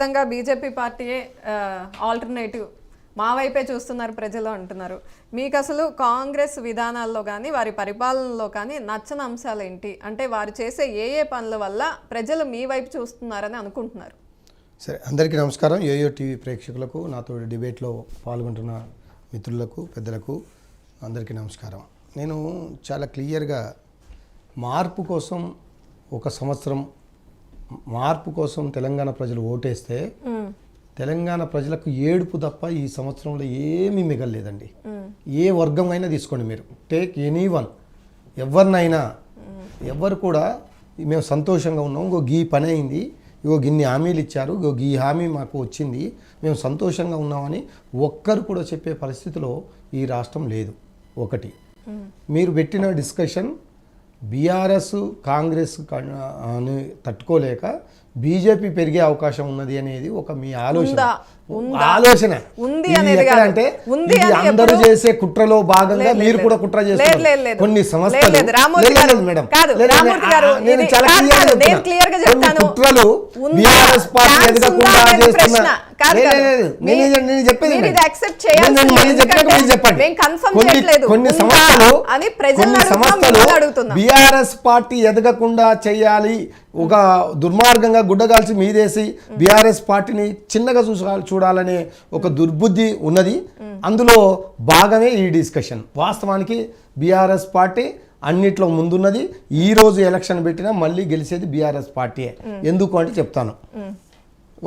ఖచ్చితంగా బీజేపీ పార్టీయే ఆల్టర్నేటివ్ మా వైపే చూస్తున్నారు ప్రజలు అంటున్నారు. మీకు అసలు కాంగ్రెస్ విధానాల్లో కానీ వారి పరిపాలనలో కానీ నచ్చని అంశాలు ఏంటి? అంటే వారు చేసే ఏ పనుల వల్ల ప్రజలు మీ వైపు చూస్తున్నారని అనుకుంటున్నారు? సరే, అందరికీ నమస్కారం. యోయో టీవీ ప్రేక్షకులకు, నాతో డిబేట్లో పాల్గొంటున్న మిత్రులకు, పెద్దలకు అందరికీ నమస్కారం. నేను చాలా క్లియర్గా మార్పు కోసం ఒక సంవత్సరం మార్పు కోసం తెలంగాణ ప్రజలు ఓటేస్తే తెలంగాణ ప్రజలకు ఏడుపు తప్ప ఈ సంవత్సరంలో ఏమీ మిగలలేదండి. ఏ వర్గం అయినా తీసుకోండి, మీరు టేక్ ఎనీ వన్, ఎవరినైనా, ఎవరు కూడా మేము సంతోషంగా ఉన్నాం, ఇంకో గీ పని అయింది, ఇగో గిన్ని హామీలు ఇచ్చారు, ఇగో గీ హామీ మాకు వచ్చింది, మేము సంతోషంగా ఉన్నామని ఒక్కరు కూడా చెప్పే పరిస్థితిలో ఈ రాష్ట్రం లేదు. ఒకటి, మీరు పెట్టిన డిస్కషన్ బీఆర్ఎస్ కాంగ్రెస్ అని తట్టుకోలేక బీజేపీ పెరిగే అవకాశం ఉన్నది అనేది ఒక మీ ఆలోచన. అంటే అందరూ చేసే కుట్రలో భాగంగా మీరు కూడా కుట్ర చేస్తున్నారు. కొన్ని సంస్థలు కుట్రలు బీఆర్ఎస్ పార్టీ ఎదగకుండా చేస్తున్నా. నేను చెప్పేది కొన్ని సంస్థలు బీఆర్ఎస్ పార్టీ ఎదగకుండా చేయాలి, ఒక దుర్మార్గంగా గుడ్డగాల్చి మీదేసి బీఆర్ఎస్ పార్టీని చిన్నగా చూడాలనే ఒక దుర్బుద్ధి ఉన్నది. అందులో భాగమే ఈ డిస్కషన్. వాస్తవానికి బీఆర్ఎస్ పార్టీ అన్నిట్లో ముందున్నది. ఈరోజు ఎలక్షన్ పెట్టినా మళ్ళీ గెలిచేది బీఆర్ఎస్ పార్టీయే. ఎందుకు అంటే చెప్తాను.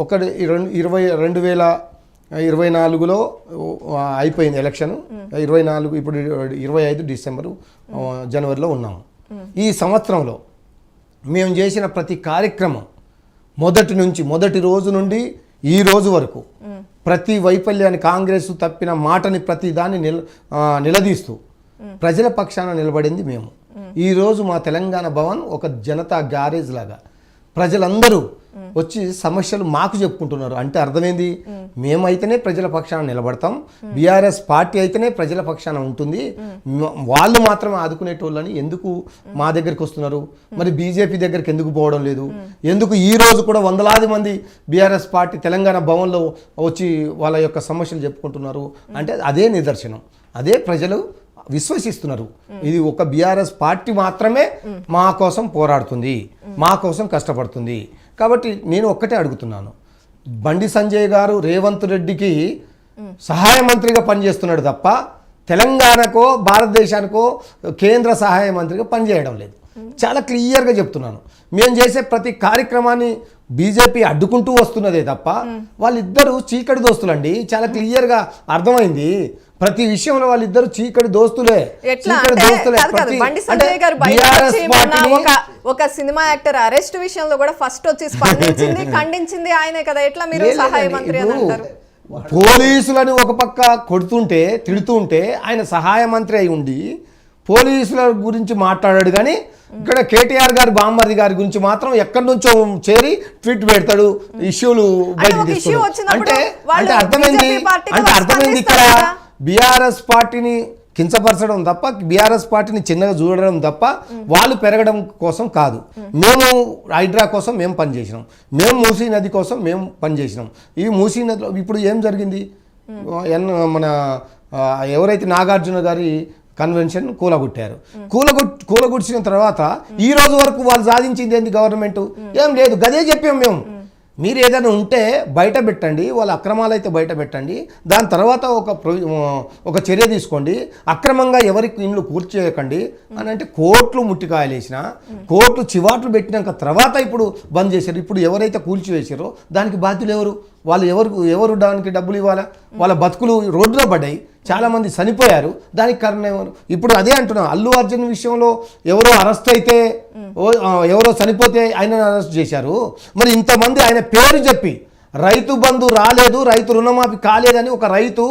2024లో అయిపోయింది ఎలక్షన్. 24 ఇప్పుడు 25 డిసెంబరు జనవరిలో ఉన్నాము. ఈ సంవత్సరంలో మేము చేసిన ప్రతి కార్యక్రమం మొదటి రోజు నుండి ఈ రోజు వరకు ప్రతి వైఫల్యాన్ని, కాంగ్రెస్ తప్పిన మాటని ప్రతి దాన్ని నిలదీస్తూ ప్రజల పక్షాన నిలబడింది మేము. ఈరోజు మా తెలంగాణ భవన్ ఒక జనతా గ్యారేజ్ లాగా ప్రజలందరూ వచ్చి సమస్యలు మాకు చెప్పుకుంటున్నారు. అంటే అర్థమైంది, మేమైతేనే ప్రజల పక్షాన నిలబడతాం, బీఆర్ఎస్ పార్టీ అయితేనే ప్రజల పక్షాన ఉంటుంది, వాళ్ళు మాత్రమే ఆదుకునేటోళ్ళని ఎందుకు మా దగ్గరికి వస్తున్నారు? మరి బీజేపీ దగ్గరికి ఎందుకు పోవడం లేదు? ఎందుకు ఈ రోజు కూడా వందలాది మంది బీఆర్ఎస్ పార్టీ తెలంగాణ భవన్లో వచ్చి వాళ్ళ యొక్క సమస్యలు చెప్పుకుంటున్నారు? అంటే అదే నిదర్శనం, అదే ప్రజలు విశ్వసిస్తున్నారు. ఇది ఒక బీఆర్ఎస్ పార్టీ మాత్రమే మా కోసం పోరాడుతుంది, మా కోసం కష్టపడుతుంది. కాబట్టి నేను ఒక్కటే అడుగుతున్నాను, బండి సంజయ్ గారు రేవంత్ రెడ్డికి సహాయ మంత్రిగా పనిచేస్తున్నాడు తప్ప తెలంగాణకో భారతదేశానికో కేంద్ర సహాయ మంత్రిగా పనిచేయడం లేదు. చాలా క్లియర్గా చెప్తున్నాను. మేము చేసే ప్రతి కార్యక్రమాన్ని బీజేపీ అడ్డుకుంటూ వస్తున్నదే తప్ప వాళ్ళిద్దరూ చీకటి దోస్తులండి. చాలా క్లియర్గా అర్థమైంది. ప్రతి విషయంలో వాళ్ళిద్దరు చీకటి దోస్తులే. ఒక సినిమా యాక్టర్ అరెస్ట్ విషయంలో కూడా ఫస్ట్ వచ్చి స్పందించింది, ఖండించింది ఆయనే కదా. ఎట్లా మీరు సహాయ మంత్రి అని అంటారు? పోలీసులని ఒక పక్క కొడుతుంటే, తిడుతుంటే ఆయన సహాయ మంత్రి అయి ఉండి పోలీసుల గురించి మాట్లాడాడు. కానీ ఇక్కడ కేటీఆర్ గారి బామ్మర్ది గారి గురించి మాత్రం ఎక్కడి నుంచో చేరి ట్వీట్ పెడతాడు, ఇష్యూలు బయటకు తీసుకుంటాడు. అంటే అర్థమైంది ఇక్కడ బీఆర్ఎస్ పార్టీని కించపరచడం తప్ప, బీఆర్ఎస్ పార్టీని చిన్నగా చూడడం తప్ప వాళ్ళు పెరగడం కోసం కాదు. మేము హైడ్రా కోసం మేము పనిచేసినాం, మేము మూసీ నది కోసం మేము పనిచేసినాం. ఈ మూసీ నదిలో ఇప్పుడు ఏం జరిగింది? మన ఎవరైతే నాగార్జున గారి కన్వెన్షన్ కూలగొట్టారు. కూలగొట్టిన తర్వాత ఈ రోజు వరకు వాళ్ళు సాధించింది ఏంది? గవర్నమెంట్ ఏం లేదు. గదే చెప్పాం మేము. మీరు ఏదైనా ఉంటే బయట పెట్టండి, వాళ్ళ అక్రమాలు అయితే బయట పెట్టండి, దాని తర్వాత ఒక చర్య తీసుకోండి, అక్రమంగా ఎవరికి ఇండ్లు కూర్చేయకండి అని అంటే కోర్టులు ముట్టికాయలు వేసిన, కోర్టులు చివాట్లు పెట్టినాక తర్వాత ఇప్పుడు బంద్ చేశారు. ఇప్పుడు ఎవరైతే కూల్చివేసారో దానికి బాధ్యులు ఎవరు? వాళ్ళు ఎవరు దానికి డబ్బులు ఇవ్వాలా? వాళ్ళ బతుకులు రోడ్డులో పడ్డాయి, చాలామంది చనిపోయారు. దానికి కారణం ఎవరు? ఇప్పుడు అదే అంటున్నాం. అల్లు అర్జున్ విషయంలో ఎవరో అరెస్ట్ అయితే, ఎవరో చనిపోతే ఆయన అరెస్ట్ చేశారు. మరి ఇంతమంది ఆయన పేరు చెప్పి రైతు బంధు రాలేదు, రైతు రుణమాఫీ కాలేదని ఒక రైతు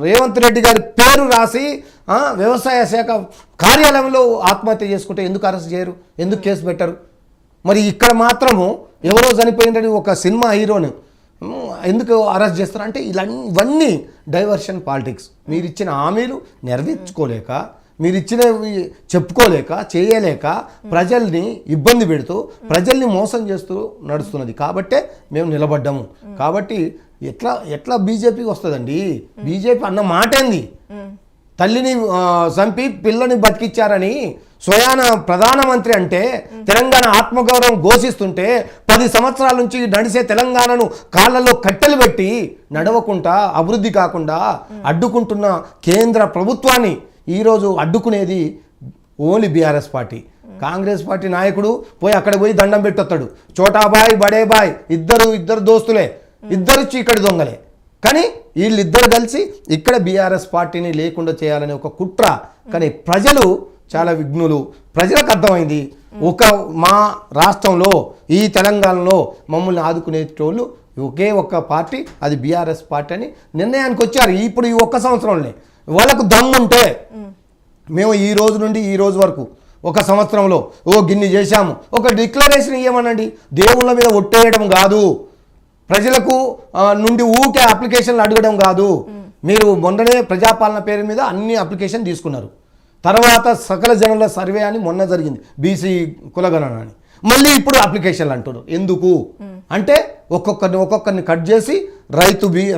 రేవంత్ రెడ్డి గారి పేరు రాసి వ్యవసాయ శాఖ కార్యాలయంలో ఆత్మహత్య చేసుకుంటే ఎందుకు అరెస్ట్ చేయరు? ఎందుకు కేసు పెట్టరు? మరి ఇక్కడ మాత్రము ఎవరో చనిపోయిందని ఒక సినిమా హీరోని ఎందుకు అరెస్ట్ చేస్తారు? అంటే ఇవన్నీ డైవర్షన్ పాలిటిక్స్. మీరు ఇచ్చిన హామీలు నెరవేర్చుకోలేక మీరు ఇచ్చినవి చెప్పుకోలేక చేయలేక ప్రజల్ని ఇబ్బంది పెడుతూ ప్రజల్ని మోసం చేస్తూ నడుస్తున్నది కాబట్టే మేము నిలబడ్డాము. కాబట్టి ఎట్లా బీజేపీకి వస్తుందండి? బీజేపీ అన్న మాట ఏంది? తల్లిని చంపి పిల్లని బతికిచ్చారని స్వయాన ప్రధానమంత్రి అంటే తెలంగాణ ఆత్మగౌరవం ఘోషిస్తుంటే 10 సంవత్సరాల నుంచి నడిసే తెలంగాణను కాళ్ళలో కట్టెలు పెట్టి నడవకుండా అభివృద్ధి కాకుండా అడ్డుకుంటున్న కేంద్ర ప్రభుత్వాన్ని ఈరోజు అడ్డుకునేది only BRS party. Congress party నాయకుడు అక్కడ పోయి దండం పెట్టొస్తాడు. చోటాబాయ్ బడేబాయ్ ఇద్దరు దోస్తులే, ఇద్దరు చీకటి దొంగలే. కానీ వీళ్ళిద్దరు కలిసి ఇక్కడ బీఆర్ఎస్ పార్టీని లేకుండా చేయాలనే ఒక కుట్ర. కానీ ప్రజలు చాలా విఘ్నులు. ప్రజలకు అర్థమైంది మా రాష్ట్రంలో ఈ తెలంగాణలో మమ్మల్ని ఆదుకునేటోళ్ళు ఒకే ఒక్క పార్టీ, అది బీఆర్ఎస్ పార్టీ అని నిర్ణయానికి వచ్చారు. ఇప్పుడు ఈ ఒక్క సంవత్సరంలో వాళ్ళకు దమ్ముంటే మేము ఈ రోజు నుండి ఈ రోజు వరకు ఒక సంవత్సరంలో గిన్ని చేశాము, ఒక డిక్లరేషన్ ఇవ్వమనండి. దేవుళ్ళ మీద ఒట్టేయడం కాదు, ప్రజలకు నుండి ఊకే అప్లికేషన్లు అడగడం కాదు. మీరు మొన్ననే ప్రజాపాలన పేరు మీద అన్ని అప్లికేషన్ తీసుకున్నారు. తర్వాత సకల జనుల సర్వే అని మొన్న జరిగింది, బీసీ కులగణన అని. మళ్ళీ ఇప్పుడు అప్లికేషన్లు అంటున్నారు. ఎందుకు అంటే ఒక్కొక్కరిని కట్ చేసి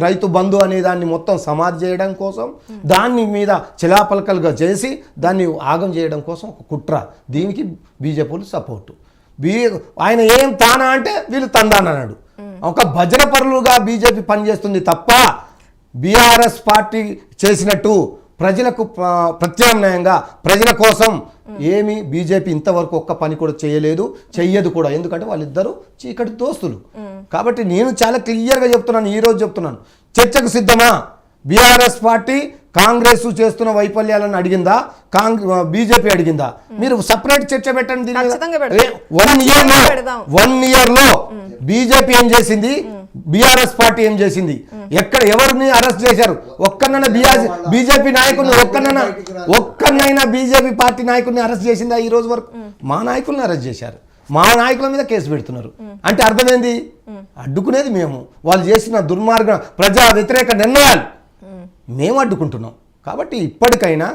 రైతు బంధు అనే దాన్ని మొత్తం సమాధి చేయడం కోసం, దాని మీద చిలాపలకలుగా చేసి దాన్ని ఆగం చేయడం కోసం ఒక కుట్ర. దీనికి బీజేపీ సపోర్టు. ఆయన ఏం తానా అంటే వీళ్ళు తందానన్నాడు. ఒక భజన పరులుగా బీజేపీ పనిచేస్తుంది తప్ప బీఆర్ఎస్ పార్టీ చేసినట్టు ప్రజలకు ప్రత్యామ్నాయంగా ప్రజల కోసం ఏమి బీజేపీ ఇంతవరకు ఒక్క పని కూడా చేయలేదు, చెయ్యదు కూడా. ఎందుకంటే వాళ్ళిద్దరూ చీకటి దోస్తులు. కాబట్టి నేను చాలా క్లియర్గా చెప్తున్నాను, ఈరోజు చెప్తున్నాను, చర్చకు సిద్ధమా? బీఆర్ఎస్ పార్టీ కాంగ్రెస్ చేస్తున్న వైఫల్యాలను అడిగిందా? బీజేపీ అడిగిందా? మీరు సపరేట్ చర్చ పెట్టండి. 1 ఇయర్లో బీజేపీ ఏం చేసింది, బీఆర్ఎస్ పార్టీ ఏం చేసింది, ఎవరిని అరెస్ట్ చేశారు? ఒక్కనైనా బీజేపీ నాయకుడిని ఒక్కనైనా బీజేపీ పార్టీ నాయకుడిని అరెస్ట్ చేసిందా ఈ రోజు వరకు? మా నాయకుల్ని అరెస్ట్ చేశారు, మా నాయకుల మీద కేసు పెడుతున్నారు. అంటే అర్థమైంది, అడ్డుకునేది మేము. వాళ్ళు చేసిన దుర్మార్గ ప్రజా వ్యతిరేక నిర్ణయాలు మేము అడ్డుకుంటున్నాం. కాబట్టి ఇప్పటికైనా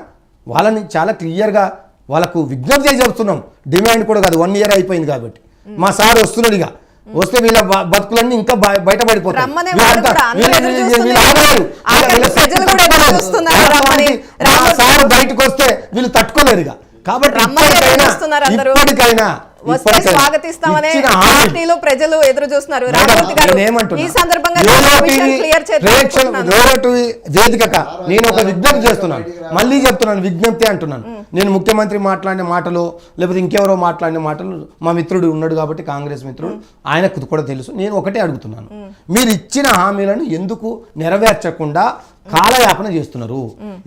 వాళ్ళని చాలా క్లియర్గా వాళ్ళకు విజ్ఞప్తి చేసి చెప్తున్నాం. డిమాండ్ కూడా కాదు, 1 ఇయర్ అయిపోయింది కాబట్టి. మా సార్ వస్తున్నాడు, ఇక వస్తే వీళ్ళ బతుకులన్నీ ఇంకా బయటపడిపోతాయి. సార్ బయటకు వస్తే వీళ్ళు తట్టుకోలేరు ఇక. కాబట్టి ఇప్పటికైనా వస్తే స్వాగతిస్తామనే పార్టీలు ప్రజలు ఎదురు చూస్తున్నారు. ఈ సందర్భంగా వేదిక నేను ఒక విజ్ఞప్తి చేస్తున్నాను, మళ్ళీ చెప్తున్నాను, విజ్ఞప్తి అంటున్నాను. నేను ముఖ్యమంత్రి మాట్లాడిన మాటలు లేకపోతే ఇంకెవరో మాట్లాడిన మాటలు, మా మిత్రుడు ఉన్నాడు కాబట్టి కాంగ్రెస్ మిత్రుడు, ఆయనకు కూడా తెలుసు. నేను ఒకటే అడుగుతున్నాను, మీరు ఇచ్చిన హామీలను ఎందుకు నెరవేర్చకుండా కాలయాపన చేస్తున్నారు?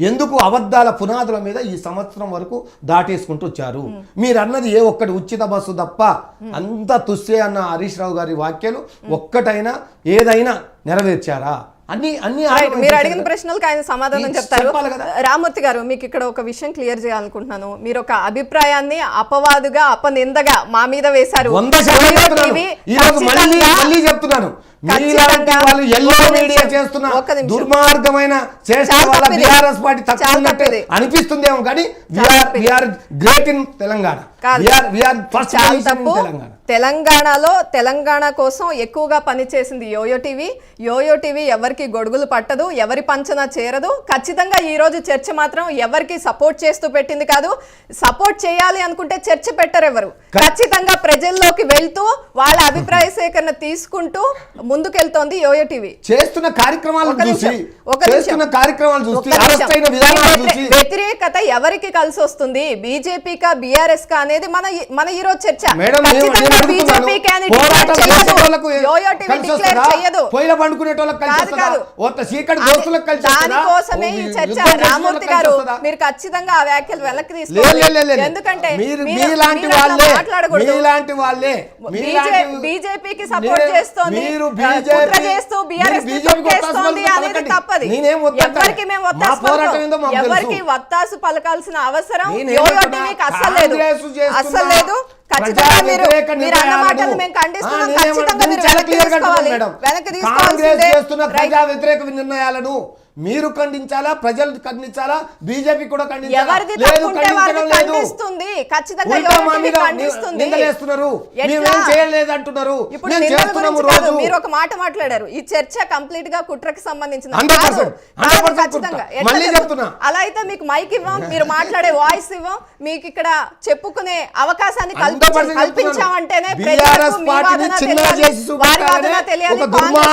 ఎందుకు అబద్ధాల పునాదుల మీద ఈ సంవత్సరం వరకు దాటేసుకుంటూ వచ్చారు? మీరు అన్నది ఏ ఒక్కటి ఉచిత బస్సు తప్ప అంతా తుస్సే అన్న హరీష్ రావు గారి వ్యాఖ్యలు ఒక్కటైనా ఏదైనా నెరవేర్చారా? మీరు అడిగిన ప్రశ్నలకు ఆయన సమాధానం చెప్తారు. రామూర్తి గారు, మీకు ఇక్కడ ఒక విషయం క్లియర్ చేయాలనుకుంటున్నాను. మీరు ఒక అభిప్రాయాన్ని అపవాదుగా అపనిందగా మా మీద వేశారు. దుర్మార్గమైన అనిపిస్తుందేమో కానీ గ్రేట్ ఇన్ తెలంగాణ. తెలంగాణలో తెలంగాణ కోసం ఎక్కువగా పనిచేసింది యోయో టీవీ ఎవరికి గొడుగులు పట్టదు, ఎవరి పంచన చేరదు. ఖచ్చితంగా ఈ రోజు చర్చ మాత్రం ఎవరికి సపోర్ట్ చేస్తూ పెట్టింది కాదు. సపోర్ట్ చేయాలి అనుకుంటే చర్చ పెట్టరు ఎవరు. ఖచ్చితంగా ప్రజల్లోకి వెళ్తూ వాళ్ళ అభిప్రాయ సేకరణ తీసుకుంటూ ముందుకెళ్తోంది యోయో టీవీ. చేస్తున్న కార్యక్రమాలు వ్యతిరేకత ఎవరికి కలిసి వస్తుంది, బీజేపీకా బీఆర్ఎస్ కా అనేది మన ఈ రోజు చర్చ. దానికోసమే ఈ చర్చ. రామూర్తి గారు, మీరు ఖచ్చితంగా ఆ వ్యాఖ్యలు వెనక్కి తీసుకోవాలి. ఎందుకంటే బీజేపీకి సపోర్ట్ చేస్తోంది, కుట్ర చేస్తూ బీఆర్ఎస్ అనేది తప్పది. ఎవరికి వత్తాసు పలకాల్సిన అవసరం యోయో టీవీకి అస్సలు లేదు. ఖచ్చితంగా మీరు అన్న మాటలు మేము ఖండిస్తున్నాం. ఖచ్చితంగా మీరు వెనక్కి తీసుకోవాలి. ప్రజా వ్యతిరేక నిర్ణయాలను మీరు ఖండించాలా, ప్రజలు ఖండించాలా, బీజేపీ కూడా ఖండించాలా? ఎవరిది లేదు, తప్పు ఉంటే ఖండించడం వారిది లేదు. ఖండిస్తుంది. ఖచ్చితంగా ఉల్టా మా ఎవరిది మీద ఖండిస్తుంది. నిందలేస్తున్నారు. ఎట్లా? మేమేం చేయలేదు అంటున్నారు. ఇప్పుడు మేము నిందల చేస్తున్నాము గురించి కాదు, రోజు. మీరు ఒక మాట మాట్లాడారు, ఈ చర్చ కంప్లీట్ గా కుట్రకి సంబంధించిన 100%, 100% ఖచ్చితంగా. కుట్ర. మళ్ళీ చెప్తున్నా. అలా అయితే మీకు మైక్ ఇవ్వం, మీరు మాట్లాడే వాయిస్ ఇవ్వం, మీకు ఇక్కడ చెప్పుకునే అవకాశాన్ని 100% కల్పించామంటేనే BRS పార్టీని చిన్న చేసి వారి వాదన చూపించాలనే తెలియాలి. ఒక దుర్మార్గ